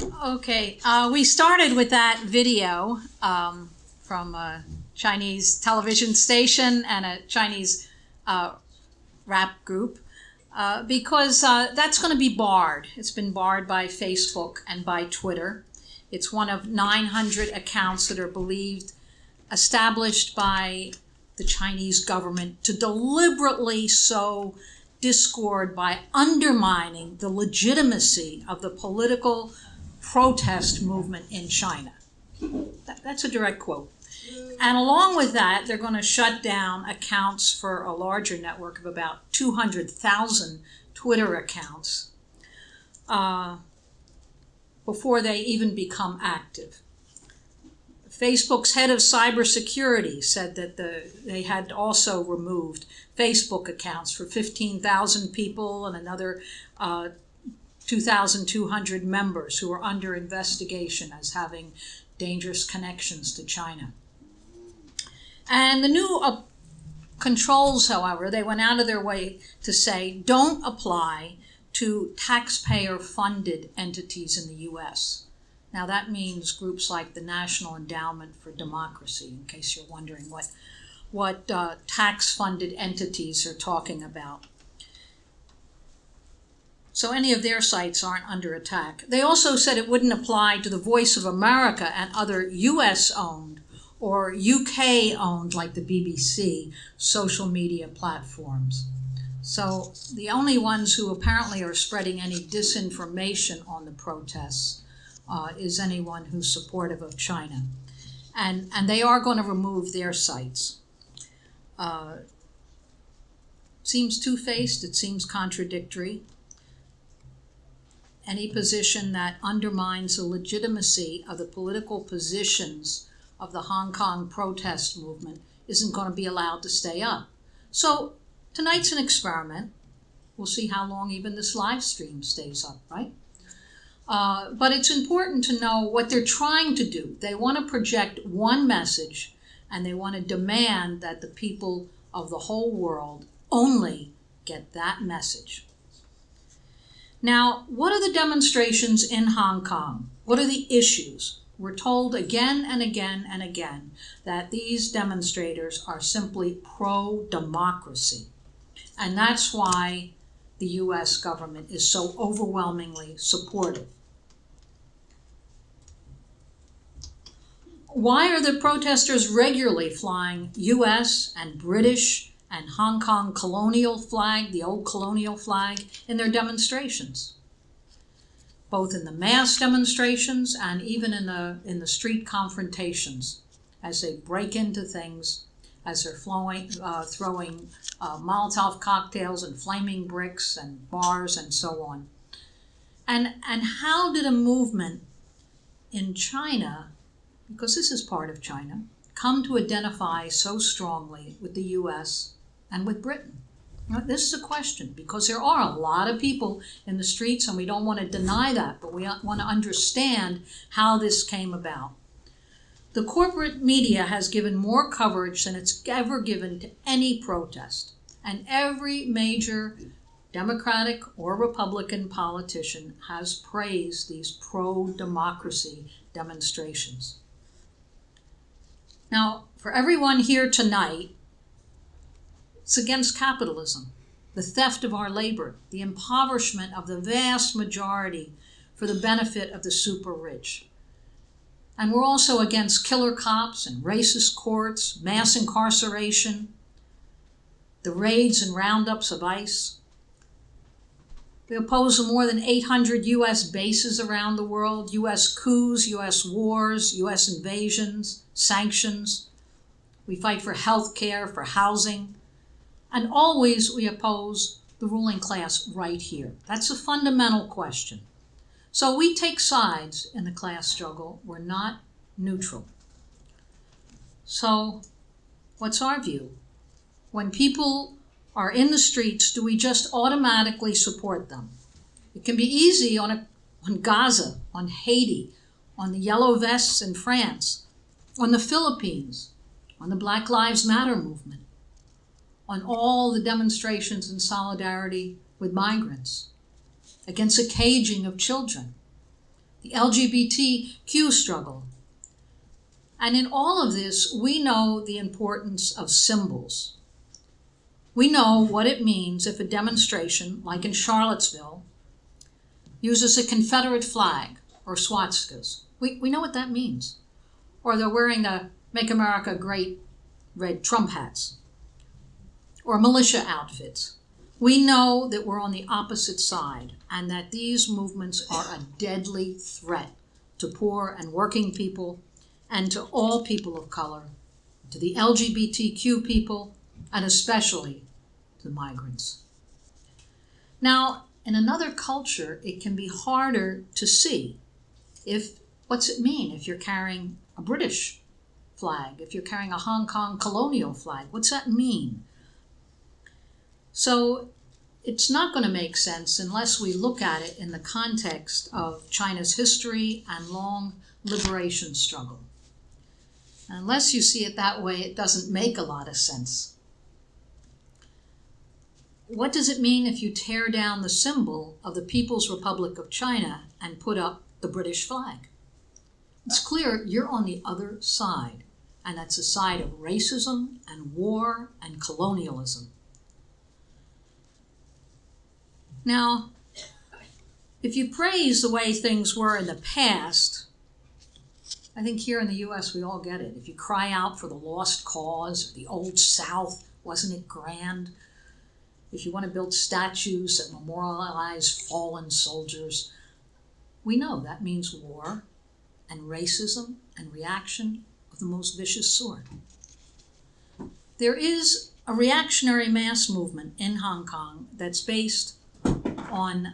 Okay, we started with that video from a Chinese television station and a Chinese rap group because that's going to be barred. It's been barred by Facebook and by Twitter. It's one of 900 accounts that are believed established by the Chinese government to deliberately sow discord by undermining the legitimacy of the political protest movement in China. That's a direct quote. And along with that, they're going to shut down accounts for a larger network of about 200,000 Twitter accounts before they even become active. Facebook's head of cybersecurity said that they had also removed Facebook accounts for 15,000 people and another 2,200 members who are under investigation as having dangerous connections to China. And the new controls, however, they went out of their way to say don't apply to taxpayer-funded entities in the U.S. Now that means groups like the National Endowment for Democracy, in case you're wondering what tax-funded entities are talking about. So any of their sites aren't under attack. They also said it wouldn't apply to the Voice of America and other US-owned or UK-owned, like the BBC, social media platforms. So the only ones who apparently are spreading any disinformation on the protests is anyone who's supportive of China. And they are going to remove their sites. Seems two-faced, it seems contradictory. Any position that undermines the legitimacy of the political positions of the Hong Kong protest movement isn't going to be allowed to stay up. So tonight's an experiment. We'll see how long even this live stream stays up, right? But it's important to know what they're trying to do. They want to project one message, and they want to demand that the people of the whole world only get that message. Now, what are the demonstrations in Hong Kong? What are the issues? We're told again and again and again that these demonstrators are simply pro-democracy. And that's why the U.S. government is so overwhelmingly supportive. Why are the protesters regularly flying U.S. and British and Hong Kong colonial flag, the old colonial flag, in their demonstrations? Both in the mass demonstrations and even in the street confrontations, as they break into things, as they're throwing Molotov cocktails and flaming bricks and bars and so on. And how did a movement in China, because this is part of China, come to identify so strongly with the U.S. and with Britain? Now, this is a question because there are a lot of people in the streets, and we don't want to deny that, but we want to understand how this came about. The corporate media has given more coverage than it's ever given to any protest, and every major Democratic or Republican politician has praised these pro-democracy demonstrations. Now, for everyone here tonight, it's against capitalism, the theft of our labor, the impoverishment of the vast majority for the benefit of the super rich. And we're also against killer cops and racist courts, mass incarceration, the raids and roundups of ICE. We oppose the more than 800 U.S. bases around the world, U.S. coups, U.S. wars, U.S. invasions, sanctions. We fight for health care, for housing. And always we oppose the ruling class right here. That's a fundamental question. So we take sides in the class struggle. We're not neutral. So what's our view? When people are in the streets, do we just automatically support them? It can be easy on Gaza, on Haiti, on the Yellow Vests in France, on the Philippines, on the Black Lives Matter movement, on all the demonstrations in solidarity with migrants, against the caging of children, the LGBTQ struggle. And in all of this, we know the importance of symbols. We know what it means if a demonstration, like in Charlottesville, uses a Confederate flag or swastikas. We know what that means. Or they're wearing the Make America Great red Trump hats. Or militia outfits. We know that we're on the opposite side and that these movements are a deadly threat to poor and working people and to all people of color, to the LGBTQ people, and especially to migrants. Now, in another culture, it can be harder to see what's it mean if you're carrying a British flag, if you're carrying a Hong Kong colonial flag, what's that mean? So it's not going to make sense unless we look at it in the context of China's history and long liberation struggle. Unless you see it that way, it doesn't make a lot of sense. What does it mean if you tear down the symbol of the People's Republic of China and put up the British flag? It's clear you're on the other side, and that's a side of racism and war and colonialism. Now, if you praise the way things were in the past, I think here in the U.S. we all get it. If you cry out for the lost cause, or the old South, wasn't it grand? If you want to build statues that memorialize fallen soldiers, we know that means war and racism and reaction of the most vicious sort. There is a reactionary mass movement in Hong Kong that's based on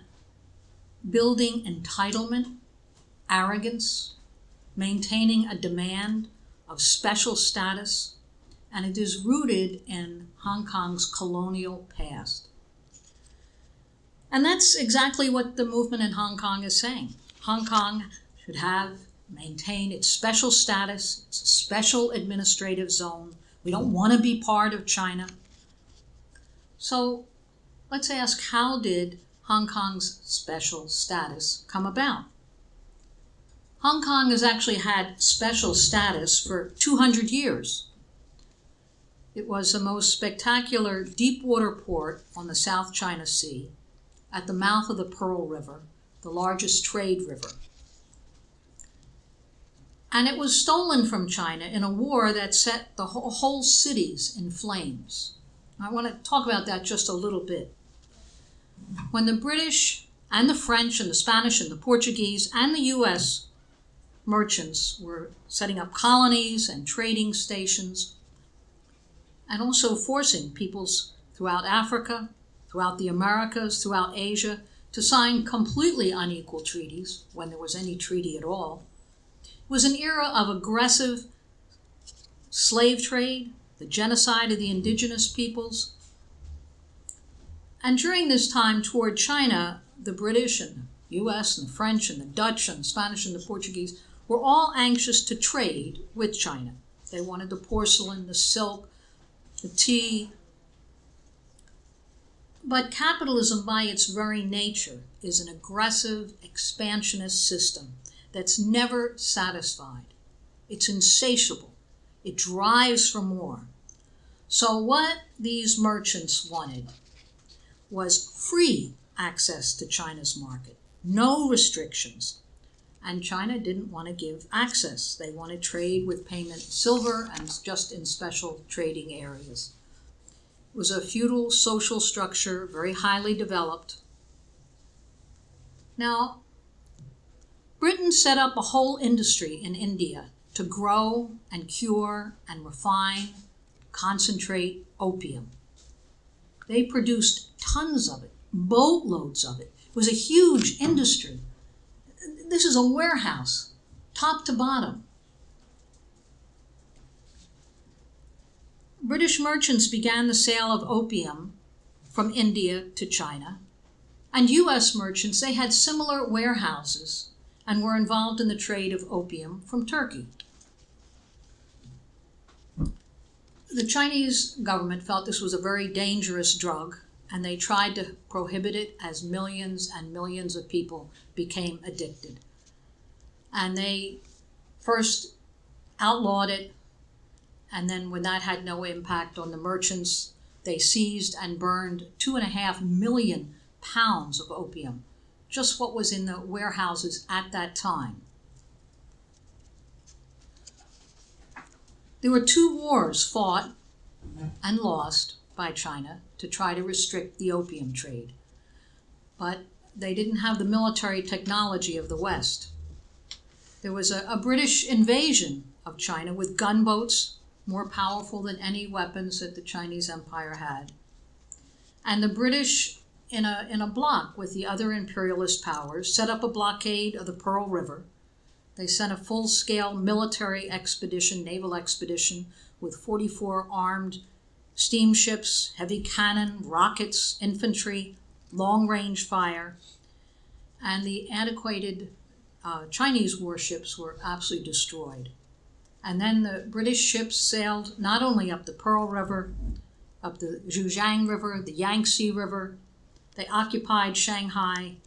building entitlement, arrogance, maintaining a demand of special status, and it is rooted in Hong Kong's colonial past. And that's exactly what the movement in Hong Kong is saying. Hong Kong should maintain its special status, its special administrative zone. We don't want to be part of China. So let's ask, how did Hong Kong's special status come about? Hong Kong has actually had special status for 200 years. It was the most spectacular deep water port on the South China Sea at the mouth of the Pearl River, the largest trade river. And it was stolen from China in a war that set the whole cities in flames. I want to talk about that just a little bit. When the British and the French and the Spanish and the Portuguese and the U.S. merchants were setting up colonies and trading stations and also forcing peoples throughout Africa, throughout the Americas, throughout Asia, to sign completely unequal treaties, when there was any treaty at all. It was an era of aggressive slave trade, the genocide of the indigenous peoples. And during this time toward China, the British and the US and the French and the Dutch and the Spanish and the Portuguese were all anxious to trade with China. They wanted the porcelain, the silk, the tea. But capitalism, by its very nature, is an aggressive, expansionist system that's never satisfied. It's insatiable. It drives for more. So what these merchants wanted was free access to China's market, no restrictions. And China didn't want to give access. They wanted trade with payment silver and just in special trading areas. It was a feudal social structure, very highly developed. Now, Britain set up a whole industry in India to grow and cure and refine, concentrate opium. They produced tons of it, boatloads of it. It was a huge industry. This is a warehouse, top to bottom. British merchants began the sale of opium from India to China, and U.S. merchants, they had similar warehouses and were involved in the trade of opium from Turkey. The Chinese government felt this was a very dangerous drug, and they tried to prohibit it as millions and millions of people became addicted. And they first outlawed it, and then when that had no impact on the merchants, they seized and burned 2.5 million pounds of opium, just what was in the warehouses at that time. There were 2 wars fought and lost by China to try to restrict the opium trade, but they didn't have the military technology of the West. There was a British invasion of China with gunboats, more powerful than any weapons that the Chinese Empire had. And the British, in a block with the other imperialist powers, set up a blockade of the Pearl River. They sent a full-scale military expedition, naval expedition, with 44 armed steamships, heavy cannon, rockets, infantry, long-range fire, and the antiquated Chinese warships were absolutely destroyed. And then the British ships sailed not only up the Pearl River, up the Zhujiang River, the Yangtze River. They occupied Shanghai,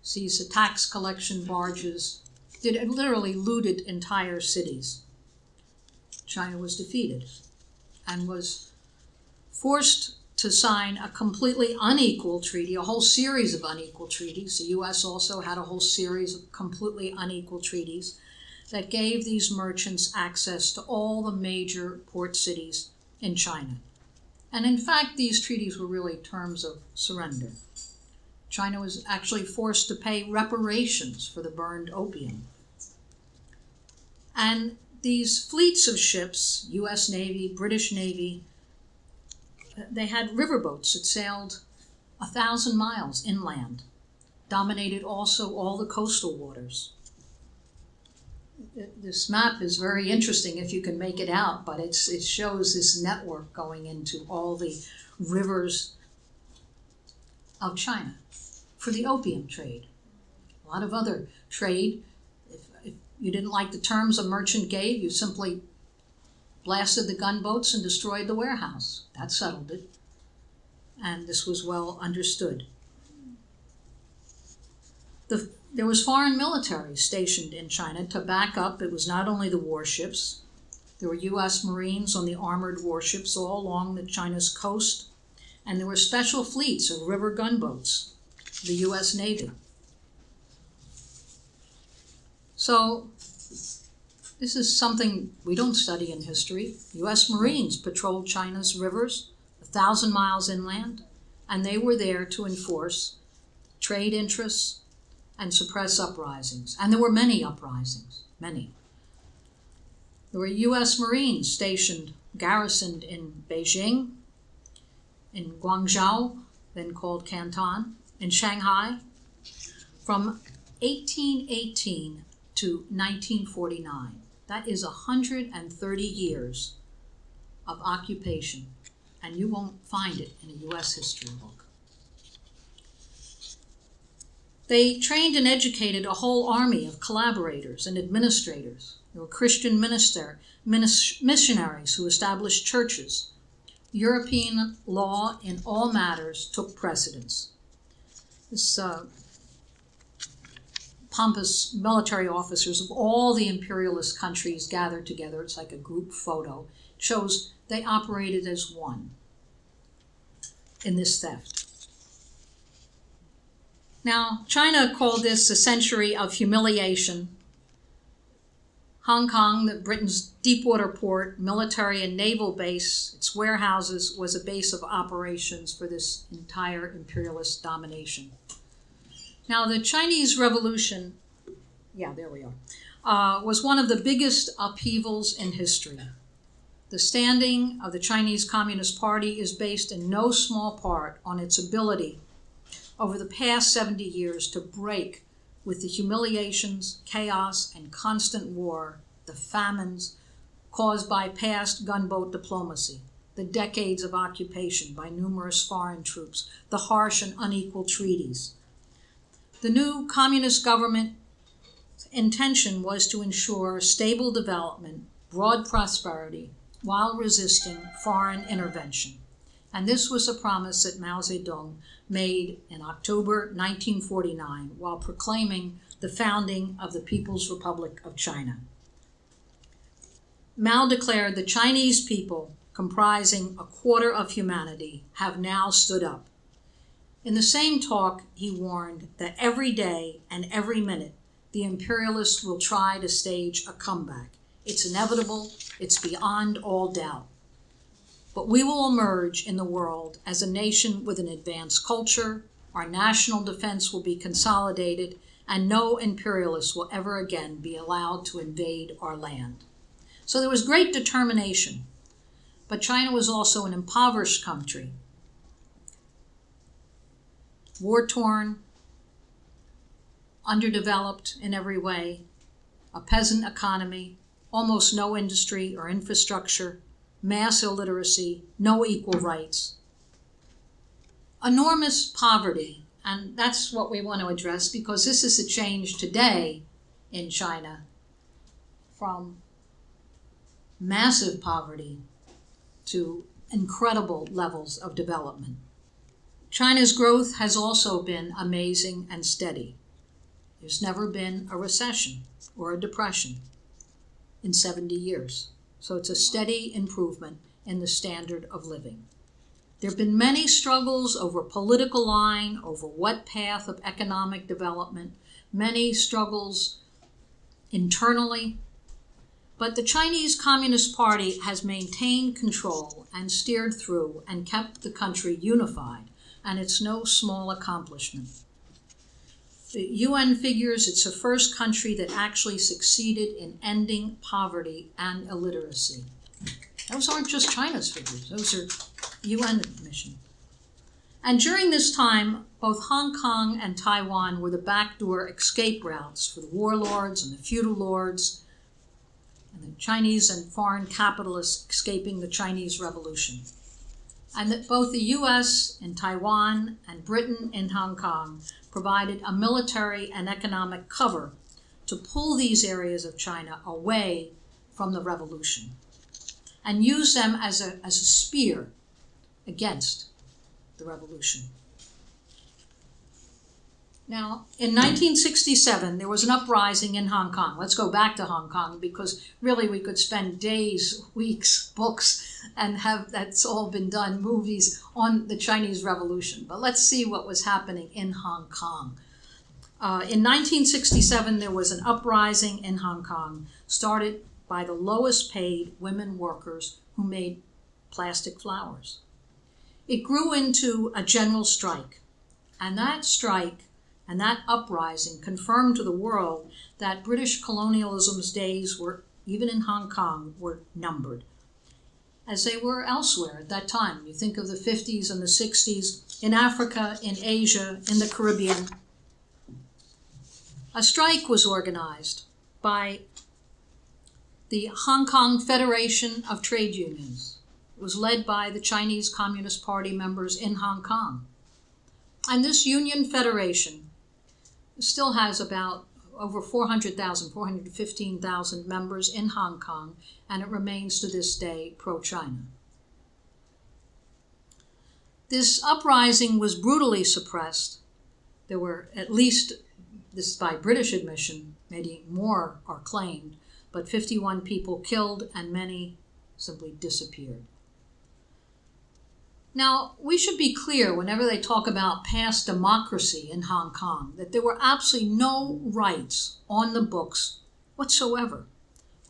seized the tax collection barges, literally looted entire cities. China was defeated and was forced to sign a completely unequal treaty, a whole series of unequal treaties. The U.S. also had a whole series of completely unequal treaties that gave these merchants access to all the major port cities in China. And in fact, these treaties were really terms of surrender. China was actually forced to pay reparations for the burned opium. And these fleets of ships, U.S. Navy, British Navy, they had riverboats that sailed 1,000 miles inland, dominated also all the coastal waters. This map is very interesting if you can make it out, but it shows this network going into all the rivers of China for the opium trade. A lot of other trade. If you didn't like the terms a merchant gave, you simply blasted the gunboats and destroyed the warehouse. That settled it. And this was well understood. There was foreign military stationed in China to back up. It was not only the warships. There were U.S. Marines on the armored warships all along China's coast. And there were special fleets of river gunboats, the U.S. Navy. So this is something we don't study in history. U.S. Marines patrolled China's rivers 1,000 miles inland, and they were there to enforce trade interests and suppress uprisings. And there were many uprisings, many. There were U.S. Marines stationed, garrisoned in Beijing, in Guangzhou, then called Canton, in Shanghai, from 1818 to 1949. That is 130 years of occupation, and you won't find it in a U.S. history book. They trained and educated a whole army of collaborators and administrators. There were Christian missionaries who established churches. European law in all matters took precedence. This pompous military officers of all the imperialist countries gathered together. It's like a group photo. It shows they operated as one in this theft. Now, China called this a century of humiliation. Hong Kong, Britain's deepwater port, military and naval base, its warehouses, was a base of operations for this entire imperialist domination. Now, the Chinese Revolution, was one of the biggest upheavals in history. The standing of the Chinese Communist Party is based in no small part on its ability over the past 70 years to break with the humiliations, chaos, and constant war, the famines caused by past gunboat diplomacy, the decades of occupation by numerous foreign troops, the harsh and unequal treaties. The new communist government's intention was to ensure stable development, broad prosperity, while resisting foreign intervention. And this was a promise that Mao Zedong made in October 1949 while proclaiming the founding of the People's Republic of China. Mao declared the Chinese people, comprising a quarter of humanity, have now stood up. In the same talk, he warned that every day and every minute, the imperialists will try to stage a comeback. It's inevitable, it's beyond all doubt. But we will emerge in the world as a nation with an advanced culture, our national defense will be consolidated, and no imperialist will ever again be allowed to invade our land. So there was great determination, but China was also an impoverished country, war-torn, underdeveloped in every way, a peasant economy, almost no industry or infrastructure, mass illiteracy, no equal rights, enormous poverty, and that's what we want to address because this is a change today in China from massive poverty to incredible levels of development. China's growth has also been amazing and steady. There's never been a recession or a depression in 70 years. So it's a steady improvement in the standard of living. There have been many struggles over political line, over what path of economic development, many struggles internally. But the Chinese Communist Party has maintained control and steered through and kept the country unified, and it's no small accomplishment. The UN figures it's the first country that actually succeeded in ending poverty and illiteracy. Those aren't just China's figures, those are UN admission. And during this time, both Hong Kong and Taiwan were the backdoor escape routes for the warlords and the feudal lords and the Chinese and foreign capitalists escaping the Chinese Revolution. And that both the US in Taiwan and Britain in Hong Kong provided a military and economic cover to pull these areas of China away from the revolution and use them as a spear against the revolution. Now, in 1967, there was an uprising in Hong Kong. Let's go back to Hong Kong because really we could spend days, weeks, books, and have that's all been done, movies on the Chinese Revolution. But let's see what was happening in Hong Kong. In 1967, there was an uprising in Hong Kong started by the lowest paid women workers who made plastic flowers. It grew into a general strike, and that strike and that uprising confirmed to the world that British colonialism's days were, even in Hong Kong, were numbered, as they were elsewhere at that time. You think of the 50s and the 60s, in Africa, in Asia, in the Caribbean. A strike was organized by the Hong Kong Federation of Trade Unions. It was led by the Chinese Communist Party members in Hong Kong. And this union federation still has about over 400,000, 415,000 members in Hong Kong, and it remains to this day pro-China. This uprising was brutally suppressed. There were at least, this is by British admission, maybe more are claimed, but 51 people killed and many simply disappeared. Now, we should be clear whenever they talk about past democracy in Hong Kong that there were absolutely no rights on the books whatsoever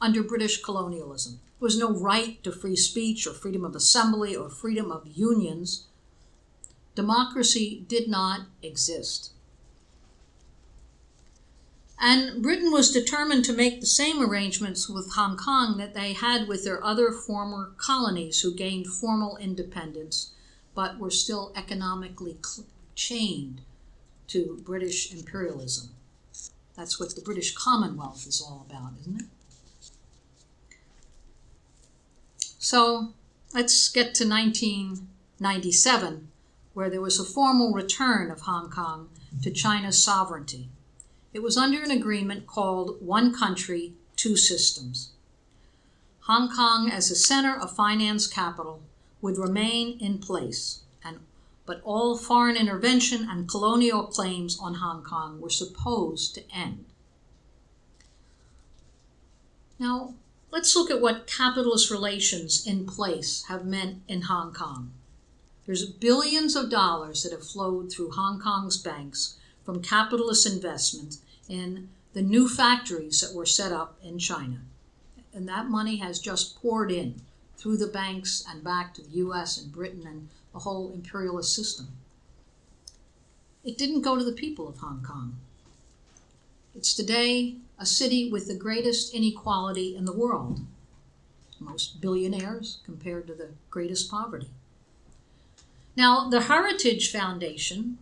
under British colonialism. There was no right to free speech or freedom of assembly or freedom of unions. Democracy did not exist. And Britain was determined to make the same arrangements with Hong Kong that they had with their other former colonies who gained formal independence, but were still economically chained to British imperialism. That's what the British Commonwealth is all about, isn't it? So let's get to 1997, where there was a formal return of Hong Kong to China's sovereignty. It was under an agreement called One Country, Two Systems. Hong Kong, as a center of finance capital, would remain in place, and but all foreign intervention and colonial claims on Hong Kong were supposed to end. Now, let's look at what capitalist relations in place have meant in Hong Kong. There's billions of dollars that have flowed through Hong Kong's banks from capitalist investment in the new factories that were set up in China. And that money has just poured in through the banks and back to the US and Britain and the whole imperialist system. It didn't go to the people of Hong Kong. It's today a city with the greatest inequality in the world. Most billionaires compared to the greatest poverty. Now, the Heritage Foundation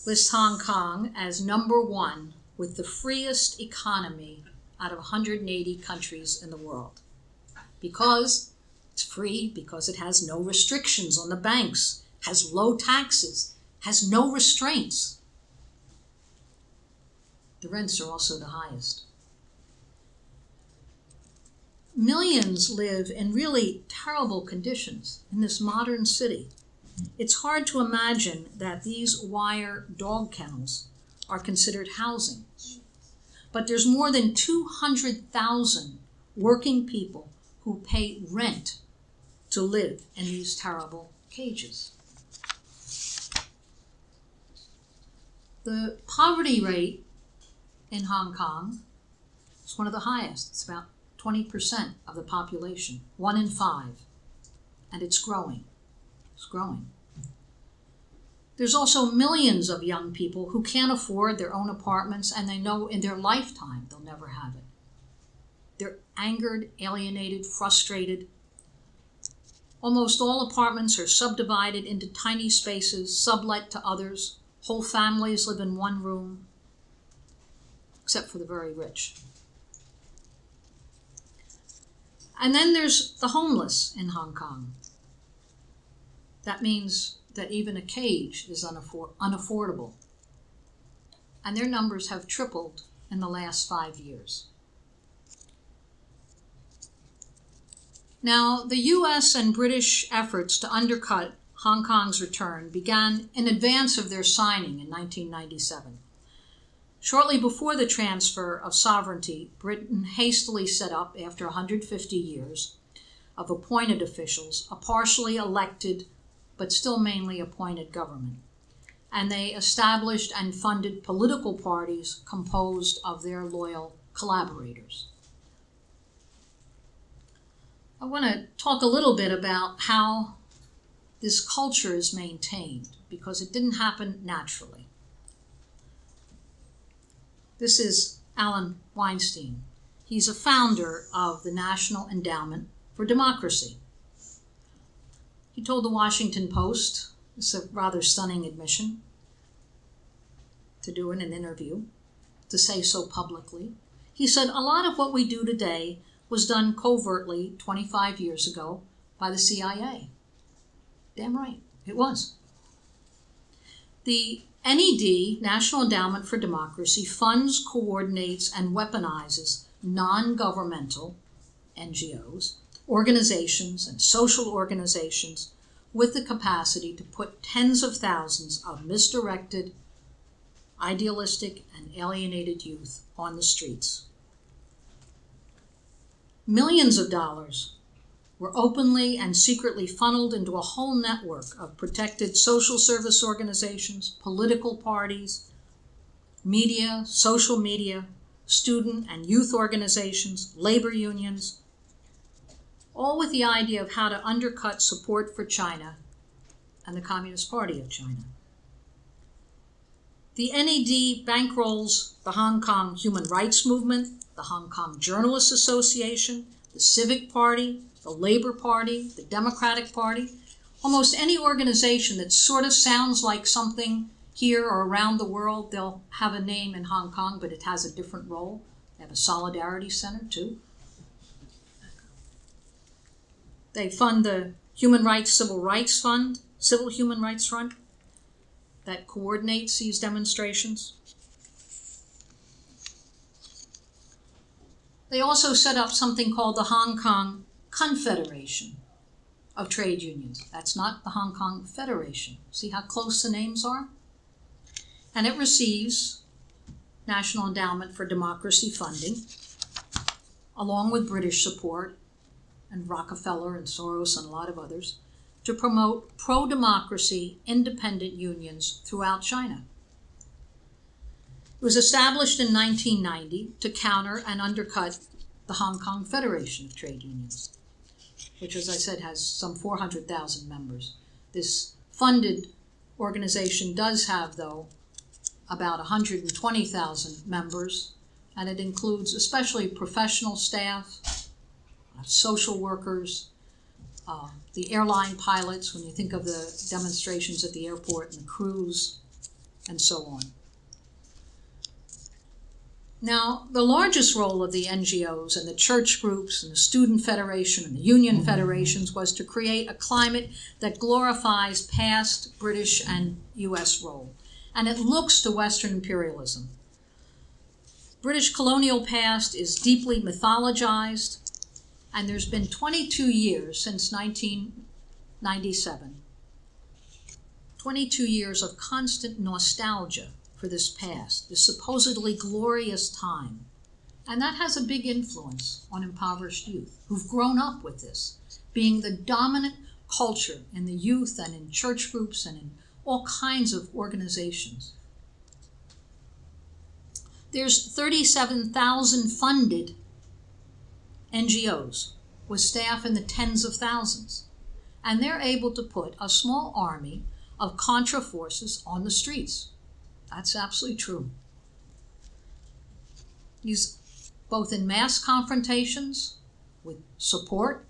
lists Hong Kong as number one with the freest economy out of 180 countries in the world. Because it's free, because it has no restrictions on the banks, has low taxes, has no restraints. The rents are also the highest. Millions live in really terrible conditions in this modern city. It's hard to imagine that these wire dog kennels are considered housing. But there's more than 200,000 working people who pay rent to live in these terrible cages. The poverty rate in Hong Kong is one of the highest. It's about 20% of the population, 1 in 5, and it's growing. It's growing. There's also millions of young people who can't afford their own apartments, and they know in their lifetime they'll never have it. They're angered, alienated, frustrated. Almost all apartments are subdivided into tiny spaces, sublet to others. Whole families live in one room, except for the very rich. And then there's the homeless in Hong Kong. That means that even a cage is unaffordable. And their numbers have tripled in the last 5 years. Now, the US and British efforts to undercut Hong Kong's return began in advance of their signing in 1997. Shortly before the transfer of sovereignty, Britain hastily set up, after 150 years of appointed officials, a partially elected but still mainly appointed government. And they established and funded political parties composed of their loyal collaborators. I want to talk a little bit about how this culture is maintained, because it didn't happen naturally. This is Alan Weinstein. He's a founder of the National Endowment for Democracy. He told the Washington Post, it's a rather stunning admission to do in an interview, to say so publicly. He said, a lot of what we do today was done covertly 25 years ago by the CIA. Damn right, it was. The NED, National Endowment for Democracy, funds, coordinates, and weaponizes non-governmental NGOs, organizations, and social organizations with the capacity to put tens of thousands of misdirected, idealistic, and alienated youth on the streets. Millions of dollars were openly and secretly funneled into a whole network of protected social service organizations, political parties, media, social media, student and youth organizations, labor unions, all with the idea of how to undercut support for China and the Communist Party of China. The NED bankrolls the Hong Kong Human Rights Movement, the Hong Kong Journalists Association, the Civic Party, the Labor Party, the Democratic Party, almost any organization that sort of sounds like something here or around the world. They'll have a name in Hong Kong, but it has a different role. They have a Solidarity Center, too. They fund the Human Rights Civil Rights Fund, Civil Human Rights Fund, that coordinates these demonstrations. They also set up something called the Hong Kong Confederation, of Trade Unions. That's not the Hong Kong Federation. See how close the names are? And it receives National Endowment for Democracy funding, along with British support, and Rockefeller and Soros and a lot of others, to promote pro-democracy independent unions throughout China. It was established in 1990 to counter and undercut the Hong Kong Federation of Trade Unions, which, as I said, has some 400,000 members. This funded organization does have, though, about 120,000 members, and it includes especially professional staff, social workers, the airline pilots, when you think of the demonstrations at the airport and the crews, and so on. Now, the largest role of the NGOs and the church groups and the student federation and the union federations was to create a climate that glorifies past British and US role, and it looks to Western imperialism. British colonial past is deeply mythologized, and there's been 22 years since 1997, 22 years of constant nostalgia for this past, this supposedly glorious time. And that has a big influence on impoverished youth who've grown up with this, being the dominant culture in the youth and in church groups and in all kinds of organizations. There's 37,000 funded NGOs with staff in the tens of thousands, and they're able to put a small army of Contra forces on the streets. That's absolutely true. Both in mass confrontations with support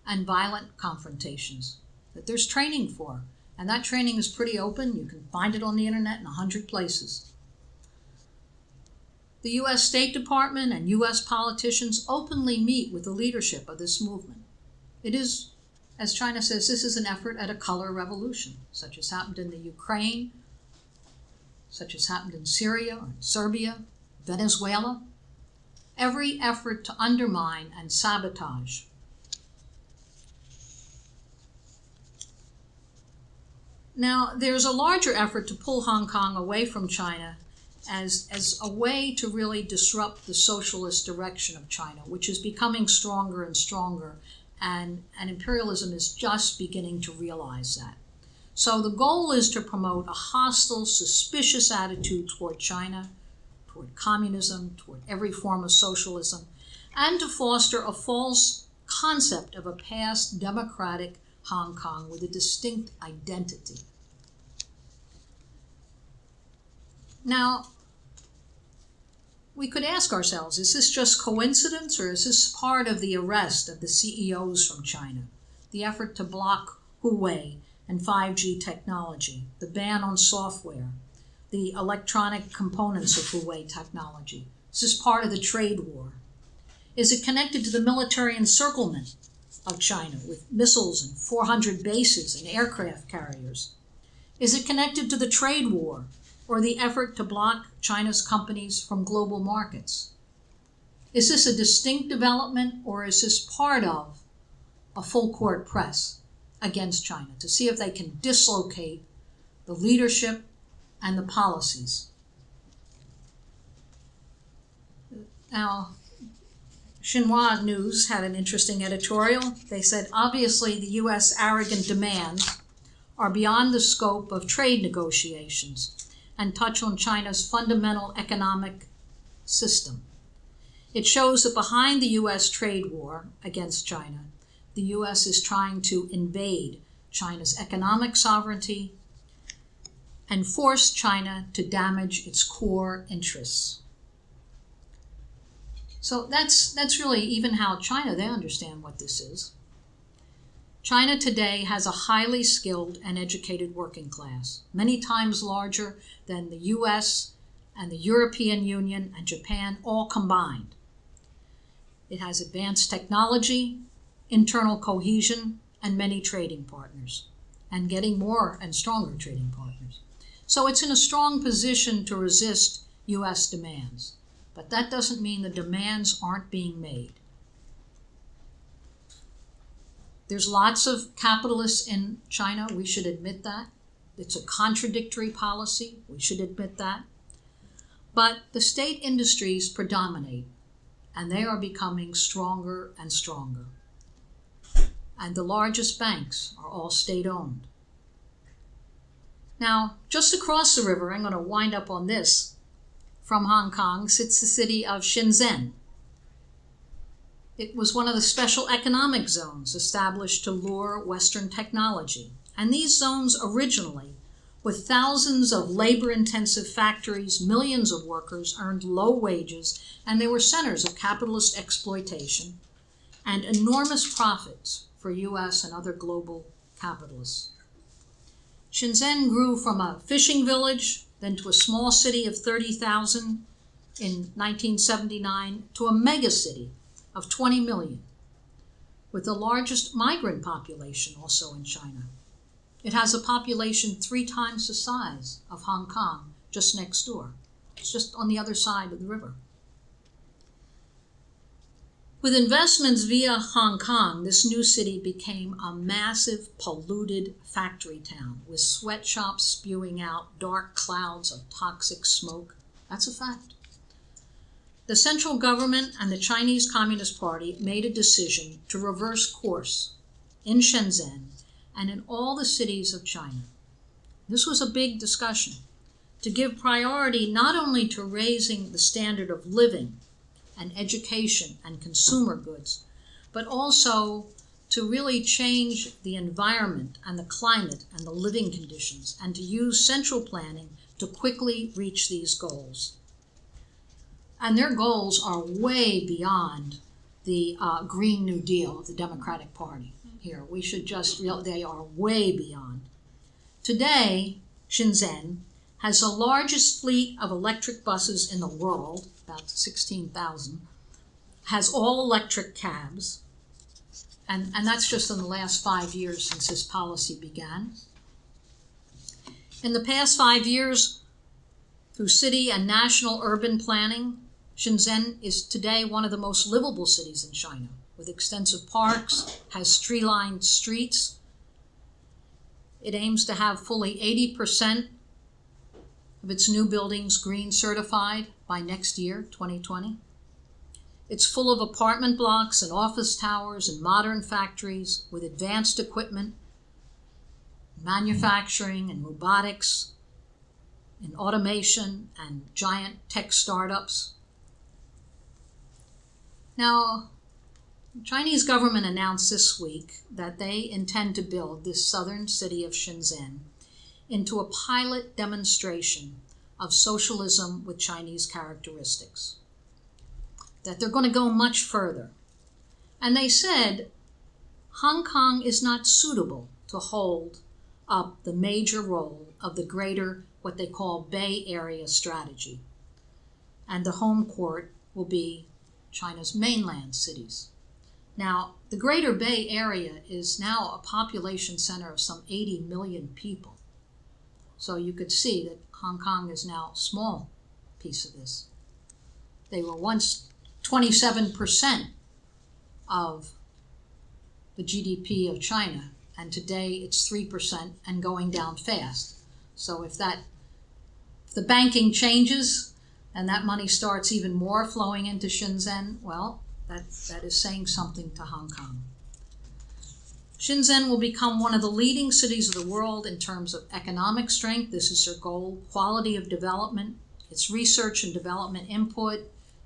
and violent confrontations that there's training for, and that training is pretty open. You can find it on the internet in 100 places. The U.S. State Department and U.S. politicians openly meet with the leadership of this movement. It is, as China says, this is an effort at a color revolution, such as happened in the Ukraine, such as happened in Syria or in Serbia, Venezuela. Every effort to undermine and sabotage. Now, there's a larger effort to pull Hong Kong away from China as a way to really disrupt the socialist direction of China, which is becoming stronger and stronger, and imperialism is just beginning to realize that. So the goal is to promote a hostile, suspicious attitude toward China, toward communism, toward every form of socialism, and to foster a false concept of a past democratic Hong Kong with a distinct identity. Now, we could ask ourselves, is this just coincidence, or is this part of the arrest of the CEOs from China, the effort to block Huawei and 5G technology, the ban on software, the electronic components of Huawei technology? Is this part of the trade war? Is it connected to the military encirclement of China with missiles and 400 bases and aircraft carriers? Is it connected to the trade war or the effort to block China's companies from global markets? Is this a distinct development, or is this part of a full-court press against China to see if they can dislocate the leadership and the policies? Now, Xinhua News had an interesting editorial. They said, obviously, the U.S. arrogant demands are beyond the scope of trade negotiations and touch on China's fundamental economic system. It shows that behind the U.S. trade war against China, the U.S. is trying to invade China's economic sovereignty and force China to damage its core interests. So that's really even how China, they understand what this is. China today has a highly skilled and educated working class, many times larger than the US and the European Union and Japan all combined. It has advanced technology, internal cohesion, and many trading partners, and getting more and stronger trading partners. So it's in a strong position to resist US demands, but that doesn't mean the demands aren't being made. There's lots of capitalists in China. We should admit that. It's a contradictory policy. We should admit that. But the state industries predominate, and they are becoming stronger and stronger. And the largest banks are all state-owned. Now, just across the river, I'm going to wind up on this, from Hong Kong sits the city of Shenzhen. It was one of the special economic zones established to lure Western technology. And these zones originally, with thousands of labor-intensive factories, millions of workers earned low wages, and they were centers of capitalist exploitation and enormous profits for U.S. and other global capitalists. Shenzhen grew from a fishing village, then to a small city of 30,000 in 1979, to a megacity of 20 million, with the largest migrant population also in China. It has a population 3 times the size of Hong Kong, just next door. It's just on the other side of the river. With investments via Hong Kong, this new city became a massive, polluted factory town with sweatshops spewing out dark clouds of toxic smoke. That's a fact. The central government and the Chinese Communist Party made a decision to reverse course in Shenzhen and in all the cities of China. This was a big discussion, to give priority not only to raising the standard of living and education and consumer goods, but also to really change the environment and the climate and the living conditions, and to use central planning to quickly reach these goals. And their goals are way beyond the Green New Deal of the Democratic Party here. We should just realize they are way beyond. Today, Shenzhen has the largest fleet of electric buses in the world, about 16,000, has all electric cabs, and that's just in the last 5 years since this policy began. In the past 5 years, through city and national urban planning, Shenzhen is today one of the most livable cities in China, with extensive parks, has tree-lined streets. It aims to have fully 80% of its new buildings green certified by next year, 2020. It's full of apartment blocks and office towers and modern factories with advanced equipment, manufacturing and robotics, and automation and giant tech startups. Now, the Chinese government announced this week that they intend to build this southern city of Shenzhen into a pilot demonstration of socialism with Chinese characteristics, that they're going to go much further. And they said Hong Kong is not suitable to hold up the major role of the greater, what they call Bay Area strategy. And the home court will be China's mainland cities. Now, the greater Bay Area is now a population center of some 80 million people. So you could see that Hong Kong is now a small piece of this. They were once 27% of the GDP of China, and today it's 3% and going down fast. So if the banking changes and that money starts even more flowing into Shenzhen, well, that is saying something to Hong Kong. Shenzhen will become one of the leading cities of the world in terms of economic strength. This is their goal. Quality of development, its research and development input,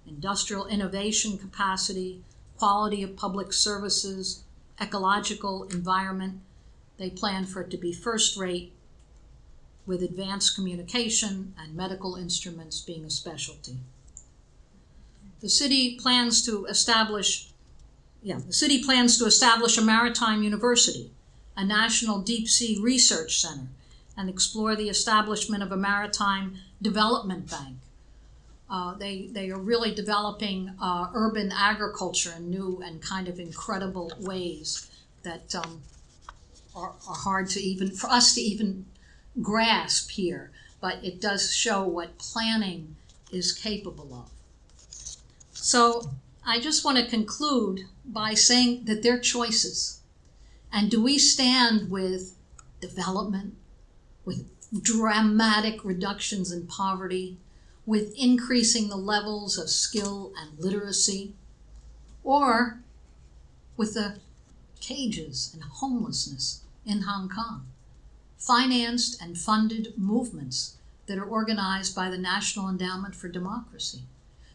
industrial innovation capacity, quality of public services, ecological environment. They plan for it to be first-rate, with advanced communication and medical instruments being a specialty. The city plans to establish a maritime university, a national deep-sea research center, and explore the establishment of a maritime development bank. They are really developing urban agriculture in new and kind of incredible ways that are hard for us to even grasp here, but it does show what planning is capable of. So I just want to conclude by saying that their choices, And do we stand with development, with dramatic reductions in poverty, with increasing the levels of skill and literacy, or with the cages and homelessness in Hong Kong, financed and funded movements that are organized by the National Endowment for Democracy?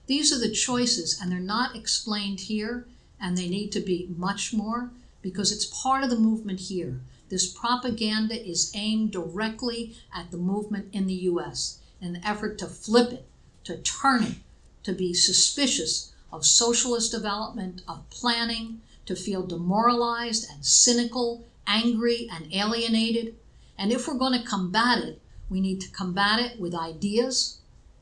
These are the choices, and they're not explained here, and they need to be much more, because it's part of the movement here. This propaganda is aimed directly at the movement in the US in an effort to flip it, to turn it, to be suspicious of socialist development, of planning, to feel demoralized and cynical, angry and alienated. And if we're going to combat it, we need to combat it with ideas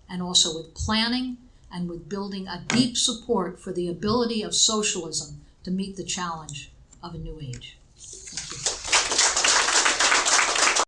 and also with planning and with building a deep support for the ability of socialism to meet the challenge of a new age. Thank you.